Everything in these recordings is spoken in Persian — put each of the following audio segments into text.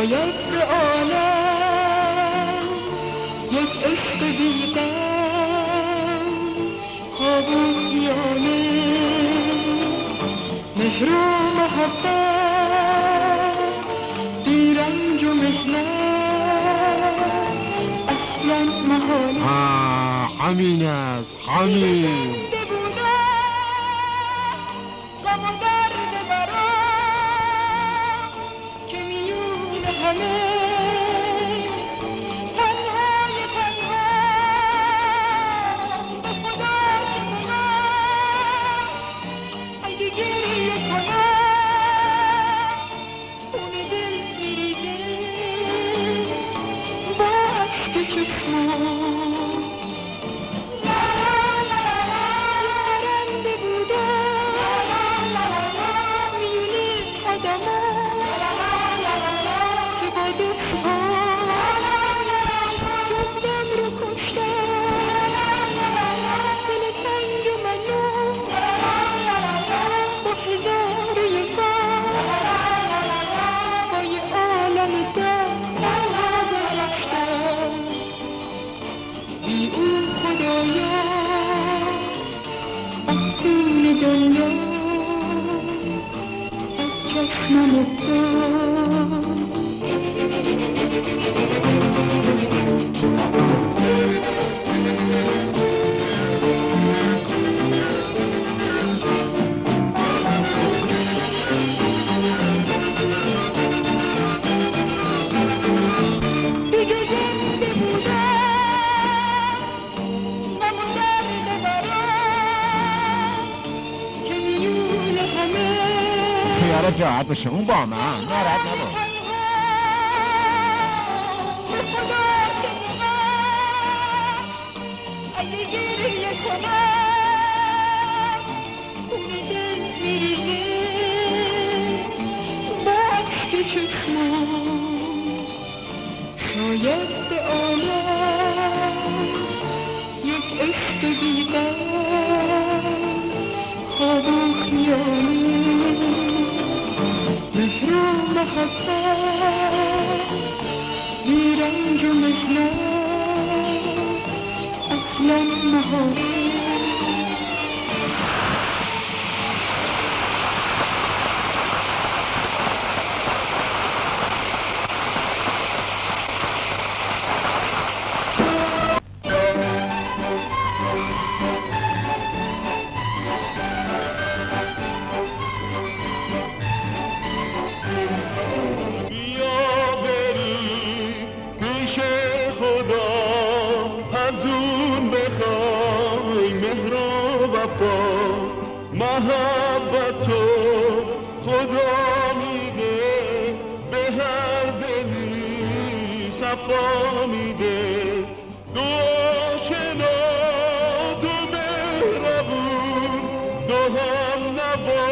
شاید به عالم یک عشق بی‌غم خواب و خیاله مهر و محبت بی رنج و محنت اصلا محاله. همین است، همین. غم و درد برام که میون همه تنهای تنها به خدا شکنم اگه گریه کنم خون دل میریزه با عشق چشمام. خیالت راحت باشه، اون با من ناراحت نباش. اگه گریه کنم خون دل میریزه با عشق چشمام. شاید به عالم یک عشق بی‌غم خواب و خیاله مهر و محبت بی رنج و محنت اصلا محاله. محبتو خدا میده به هر دلی صفا میده. دو آشنا دو مهربون دو هم نوا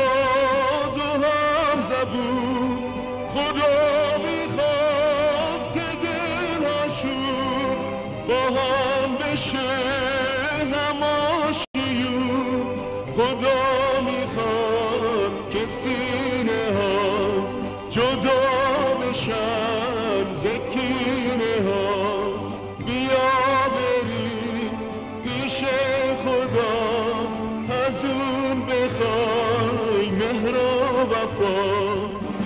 دو هم زبون خدا میخواد که دلهاشون با هم بشه هماشیون. خدا میخواد که